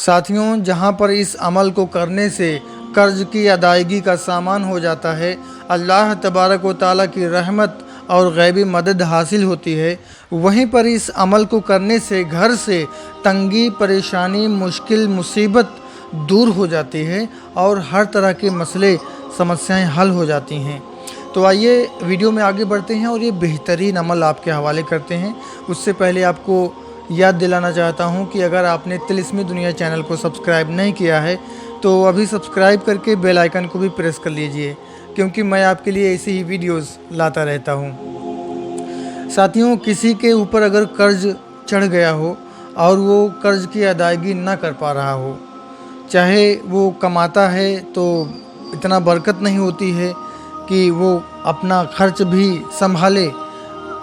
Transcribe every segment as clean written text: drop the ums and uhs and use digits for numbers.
साथियों, जहाँ पर इस अमल को करने से कर्ज की अदायगी का सामान हो जाता है, अल्लाह तबारक व तआला की रहमत और गैबी मदद हासिल होती है, वहीं पर इस अमल को करने से घर से तंगी, परेशानी, मुश्किल, मुसीबत दूर हो जाती है और हर तरह के मसले समस्याएं हल हो जाती हैं। तो आइए वीडियो में आगे बढ़ते हैं और ये बेहतरीन अमल आपके हवाले करते हैं। उससे पहले आपको याद दिलाना चाहता हूं कि अगर आपने तिलिस्मी दुनिया चैनल को सब्सक्राइब नहीं किया है तो अभी सब्सक्राइब करके बेल आइकन को भी प्रेस कर लीजिए, क्योंकि मैं आपके लिए ऐसी ही वीडियोस लाता रहता हूं। साथियों, किसी के ऊपर अगर कर्ज चढ़ गया हो और वो कर्ज की अदायगी ना कर पा रहा हो, चाहे वो कमाता है तो इतना बरकत नहीं होती है कि वो अपना खर्च भी संभाले,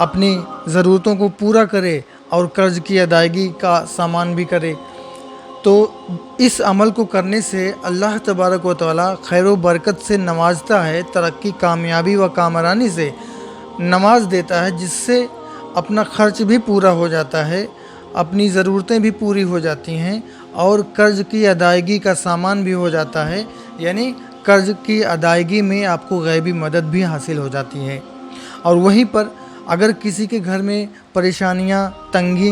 अपनी ज़रूरतों को पूरा करे और कर्ज़ की अदायगी का सामान भी करे, तो इस अमल को करने से अल्लाह तबारक व तआला खैर व बरकत से नवाजता है, तरक्की, कामयाबी व कामरानी से नवाज देता है, जिससे अपना खर्च भी पूरा हो जाता है, अपनी ज़रूरतें भी पूरी हो जाती हैं और कर्ज़ की अदायगी का सामान भी हो जाता है। यानी कर्ज़ की अदायगी में आपको गैबी मदद भी हासिल हो जाती है। और वहीं पर अगर किसी के घर में परेशानियां, तंगी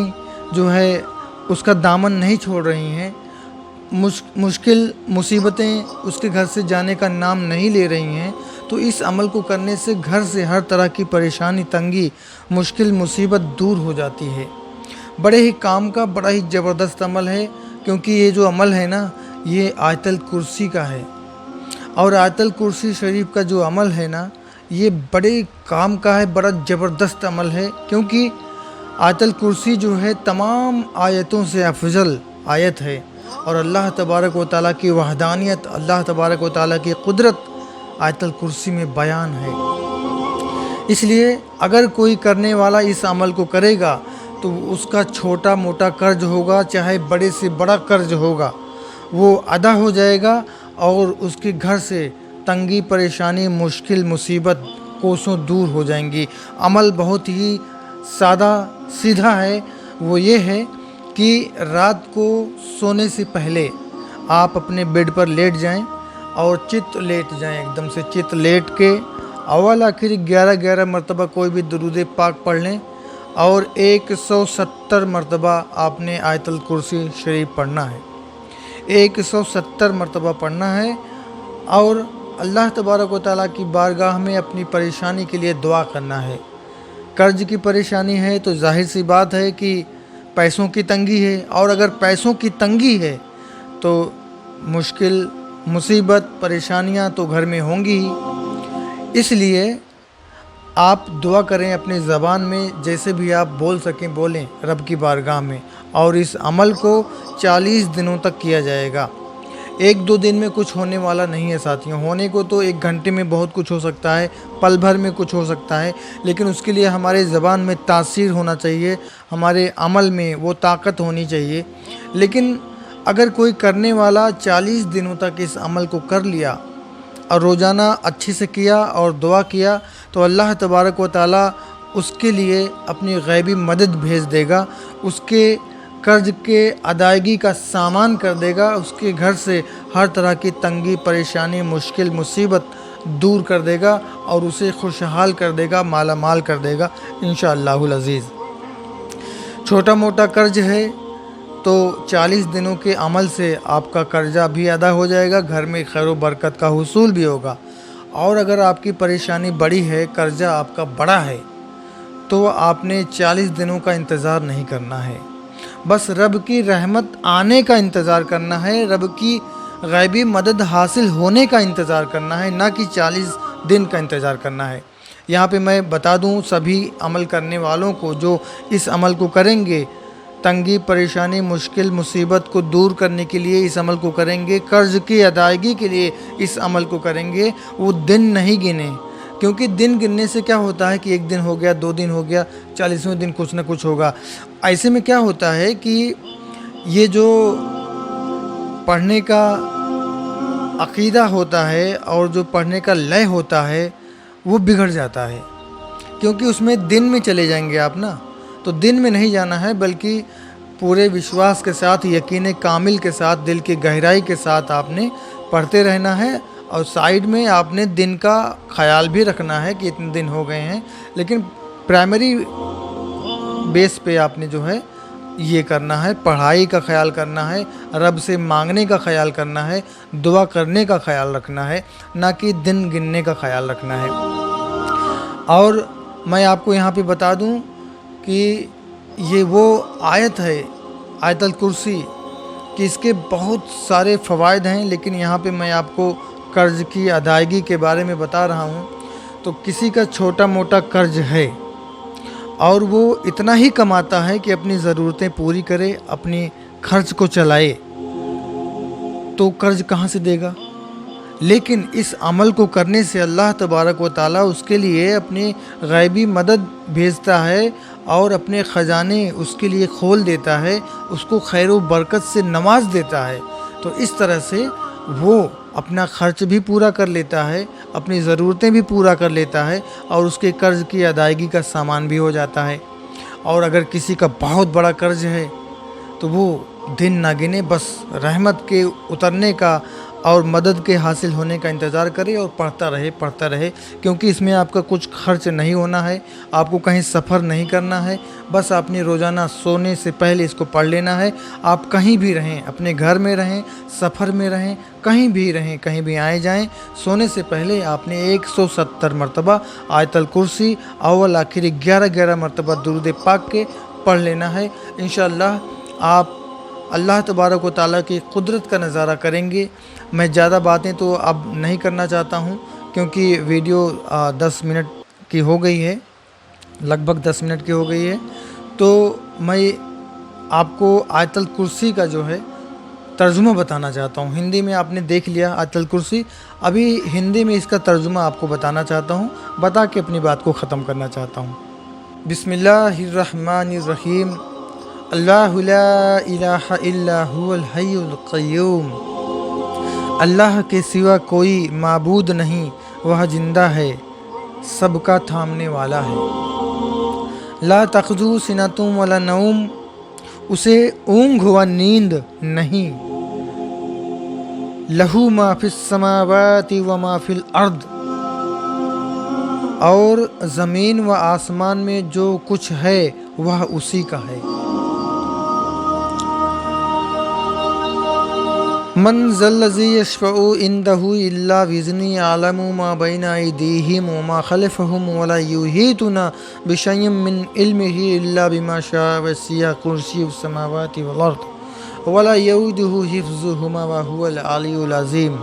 जो है उसका दामन नहीं छोड़ रही हैं, मुश्किल मुसीबतें उसके घर से जाने का नाम नहीं ले रही हैं, तो इस अमल को करने से घर से हर तरह की परेशानी, तंगी, मुश्किल, मुसीबत दूर हो जाती है। बड़े ही काम का, बड़ा ही ज़बरदस्त अमल है, क्योंकि ये जो अमल है ना, ये आयतल कुर्सी का है। और आयतल कुर्सी शरीफ का जो अमल है ना, ये बड़े काम का है, बड़ा ज़बरदस्त अमल है, क्योंकि आयतल कुर्सी जो है तमाम आयतों से अफजल आयत है और अल्लाह तबारक व तआला की वहदानियत, अल्लाह तबारक व तआला की कुदरत आयतल कुर्सी में बयान है। इसलिए अगर कोई करने वाला इस अमल को करेगा तो उसका छोटा मोटा कर्ज होगा, चाहे बड़े से बड़ा कर्ज होगा, वो अदा हो जाएगा और उसके घर से तंगी, परेशानी, मुश्किल, मुसीबत कोसों दूर हो जाएंगी। अमल बहुत ही सादा सीधा है। वो ये है कि रात को सोने से पहले आप अपने बेड पर लेट जाएं और चित लेट जाएं, एकदम से चित लेट के अव्वल आखिर 11 मरतबा कोई भी दुरूद पाक पढ़ लें और 170 मरतबा आपने आयतल कुर्सी शरीफ पढ़ना है। 170 मरतबा पढ़ना है और अल्लाह तबारक व तआला की बारगाह में अपनी परेशानी के लिए दुआ करना है। कर्ज की परेशानी है तो जाहिर सी बात है कि पैसों की तंगी है, और अगर पैसों की तंगी है तो मुश्किल, मुसीबत, परेशानियां तो घर में होंगी ही। इसलिए आप दुआ करें अपनी ज़बान में, जैसे भी आप बोल सकें बोलें रब की बारगाह में, और इस अमल को 40 दिनों तक किया जाएगा। 1-2 दिन में कुछ होने वाला नहीं है साथियों। होने को तो 1 घंटे में बहुत कुछ हो सकता है, पल भर में कुछ हो सकता है, लेकिन उसके लिए हमारे ज़बान में तासीर होना चाहिए, हमारे अमल में वो ताकत होनी चाहिए। लेकिन अगर कोई करने वाला 40 दिनों तक इस अमल को कर लिया और रोज़ाना अच्छे से किया और दुआ किया, तो अल्लाह तबारक व तआला उसके लिए अपनी गैबी मदद भेज देगा, उसके कर्ज के अदायगी का सामान कर देगा, उसके घर से हर तरह की तंगी, परेशानी, मुश्किल, मुसीबत दूर कर देगा और उसे खुशहाल कर देगा, माला माल कर देगा इंशाअल्लाहुल अज़ीज़। छोटा मोटा कर्ज है तो 40 दिनों के अमल से आपका कर्जा भी अदा हो जाएगा, घर में खैर व बरकत का हुसूल भी होगा। और अगर आपकी परेशानी बड़ी है, कर्जा आपका बड़ा है, तो आपने 40 दिनों का इंतज़ार नहीं करना है, बस रब की रहमत आने का इंतज़ार करना है, रब की गैबी मदद हासिल होने का इंतज़ार करना है, ना कि 40 दिन का इंतज़ार करना है। यहाँ पे मैं बता दूँ सभी अमल करने वालों को, जो इस अमल को करेंगे, तंगी, परेशानी, मुश्किल, मुसीबत को दूर करने के लिए इस अमल को करेंगे, कर्ज़ की अदायगी के लिए इस अमल को करेंगे, वो दिन नहीं गिने, क्योंकि दिन गिनने से क्या होता है कि 1 दिन हो गया, 2 दिन हो गया, 40वें दिन कुछ ना कुछ होगा। ऐसे में क्या होता है कि ये जो पढ़ने का अक़ीदा होता है और जो पढ़ने का लय होता है वो बिगड़ जाता है, क्योंकि उसमें दिन में चले जाएंगे आप ना, तो दिन में नहीं जाना है, बल्कि पूरे विश्वास के साथ, यकीन कामिल के साथ, दिल की गहराई के साथ आपने पढ़ते रहना है। और साइड में आपने दिन का ख्याल भी रखना है कि इतने दिन हो गए हैं, लेकिन प्राइमरी बेस पे आपने जो है ये करना है, पढ़ाई का ख्याल करना है, रब से मांगने का ख्याल करना है, दुआ करने का ख्याल रखना है, ना कि दिन गिनने का ख्याल रखना है। और मैं आपको यहाँ पे बता दूँ कि ये वो आयत है, आयतल कुर्सी, कि इसके बहुत सारे फ़वाइद हैं, लेकिन यहाँ पे मैं आपको कर्ज़ की अदायगी के बारे में बता रहा हूँ। तो किसी का छोटा मोटा कर्ज़ है और वो इतना ही कमाता है कि अपनी ज़रूरतें पूरी करे, अपनी खर्च को चलाए, तो कर्ज़ कहाँ से देगा? लेकिन इस अमल को करने से अल्लाह तबारक व ताला उसके लिए अपनी गैबी मदद भेजता है और अपने ख़जाने उसके लिए खोल देता है, उसको खैर व बरकत से नवाज देता है। तो इस तरह से वो अपना खर्च भी पूरा कर लेता है, अपनी ज़रूरतें भी पूरा कर लेता है और उसके कर्ज़ की अदायगी का सामान भी हो जाता है। और अगर किसी का बहुत बड़ा कर्ज़ है तो वो दिन ना गिने, बस रहमत के उतरने का और मदद के हासिल होने का इंतज़ार करे और पढ़ता रहे, क्योंकि इसमें आपका कुछ खर्च नहीं होना है, आपको कहीं सफ़र नहीं करना है। बस आपने रोज़ाना सोने से पहले इसको पढ़ लेना है। आप कहीं भी रहें, अपने घर में रहें, सफ़र में रहें, कहीं भी रहें, कहीं भी आए जाएं, सोने से पहले आपने 170 मरतबा आयतल कुर्सी अव्वल आखिर 11 मरतबा दुरूद पाक के पढ़ लेना है। इंशाअल्लाह आप अल्लाह तबारक व तआला की कुदरत का नज़ारा करेंगे। मैं ज़्यादा बातें तो अब नहीं करना चाहता हूँ, क्योंकि वीडियो 10 मिनट की हो गई है, लगभग 10 मिनट की हो गई है। तो मैं आपको आयतल कुर्सी का जो है तर्जुमा बताना चाहता हूँ। हिंदी में आपने देख लिया आयतल कुर्सी, अभी हिंदी में इसका तर्जुमा आपको बताना चाहता हूँ, बता के अपनी बात को ख़त्म करना चाहता हूँ। बिस्मिल्लाहिर्रहमानिर्रहीम। अल्लाहु ला इलाहा इल्ला हुवल हय्युल क़य्यूम। अल्लाह के सिवा कोई माबूद नहीं, वह जिंदा है, सबका थामने वाला है। ला तख़्ज़ू सिनतुम वला नौम, उसे ऊँघ व नींद नहीं। लहू मा फिस समावाति व मा फिल अर्द, और ज़मीन व आसमान में जो कुछ है वह उसी का है। मन ज़ल्लज़ी यशफ़उ इंदहु इल्ला बिइज़्निही यअलमु मा बैना अयदीहिम व मा ख़ल्फ़हुम व ला युहीतुना बिशयइन मिन इल्मिही इल्ला बिमा शाअ वसिअ कुर्सियुस समावाति वल अर्द व ला यऊदुहु हिफ़्ज़ुहुमा व हुवल अलियुल अज़ीम।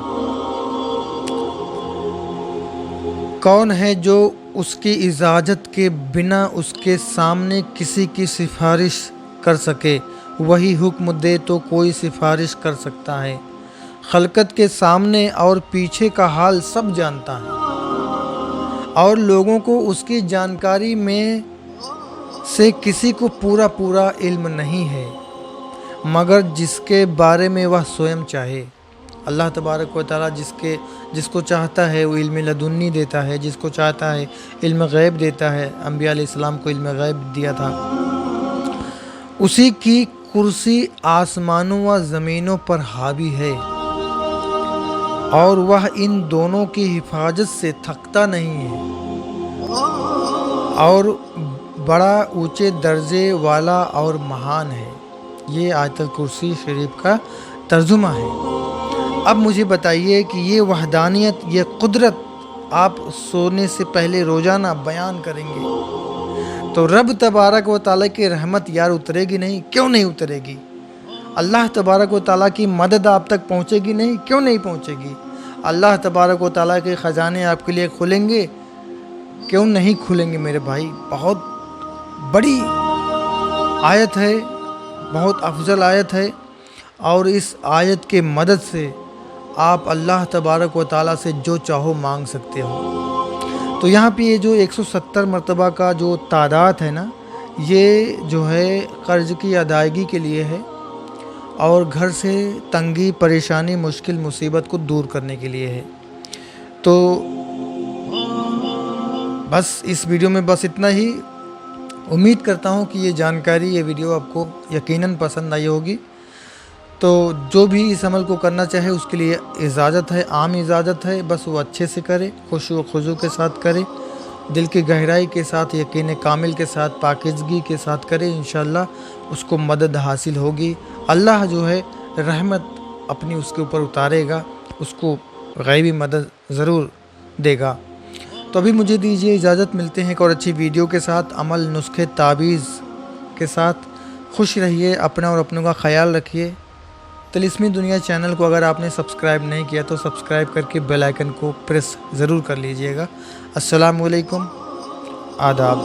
कौन है जो उसकी इजाज़त के बिना उसके सामने किसी की सिफारिश कर सके? वही हुक्म दे तो कोई सिफारिश कर सकता है। खलकत के सामने और पीछे का हाल सब जानता है, और लोगों को उसकी जानकारी में से किसी को पूरा इल्म नहीं है, मगर जिसके बारे में वह स्वयं चाहे। अल्लाह तबारक व तआला जिसको चाहता है वो इल्म लदुन्नी देता है, जिसको चाहता है इल्म गैब देता है। अंबिया अलैहिस्सलाम को इल्म गैब दिया था। उसी की कुर्सी आसमानों व ज़मीनों पर हावी है, और वह इन दोनों की हिफाजत से थकता नहीं है, और बड़ा ऊंचे दर्जे वाला और महान है। ये आयतल कुर्सी शरीफ का तर्जुमा है। अब मुझे बताइए कि ये वहदानियत, ये कुदरत आप सोने से पहले रोज़ाना बयान करेंगे तो रब तबारक व ताला की रहमत यार उतरेगी नहीं? क्यों नहीं उतरेगी? अल्लाह तबारक व ताला की मदद आप तक पहुँचेगी नहीं? क्यों नहीं पहुँचेगी? अल्लाह तबारक व ताला के ख़जाने आपके लिए खुलेंगे? क्यों नहीं खुलेंगे मेरे भाई? बहुत बड़ी आयत है, बहुत अफजल आयत है, और इस आयत के मदद से आप अल्लाह तबारक व ताला से जो चाहो मांग सकते हो। तो यहाँ पे ये जो 170 मरतबा का जो तादाद है ना, ये जो है कर्ज़ की अदायगी के लिए है, और घर से तंगी, परेशानी, मुश्किल, मुसीबत को दूर करने के लिए है। तो बस इस वीडियो में बस इतना ही। امید کرتا ہوں کہ یہ جانکاری، یہ ویڈیو آپ کو یقیناً پسند آئی ہوگی۔ تو جو بھی اس عمل کو کرنا چاہے اس کے لیے اجازت ہے، عام اجازت ہے، بس وہ اچھے سے کرے، خشوع و خضوع کے ساتھ کرے، دل کی گہرائی کے ساتھ، یقین کامل کے ساتھ، پاکیزگی کے ساتھ کرے، انشاءاللہ اس کو مدد حاصل ہوگی۔ اللہ جو ہے رحمت اپنی اس کے اوپر اتارے گا، اس کو غیبی مدد ضرور دے گا۔ تو ابھی مجھے دیجیے اجازت، ملتے ہیں ایک اور اچھی ویڈیو کے ساتھ، عمل، نسخے، تعویذ کے ساتھ۔ خوش رہیے، اپنا اور اپنوں کا خیال رکھیے۔ طلسمی دنیا چینل کو اگر آپ نے سبسکرائب نہیں کیا تو سبسکرائب کر کے بیل آئیکن کو پریس ضرور کر لیجئے گا۔ السلام علیکم، آداب۔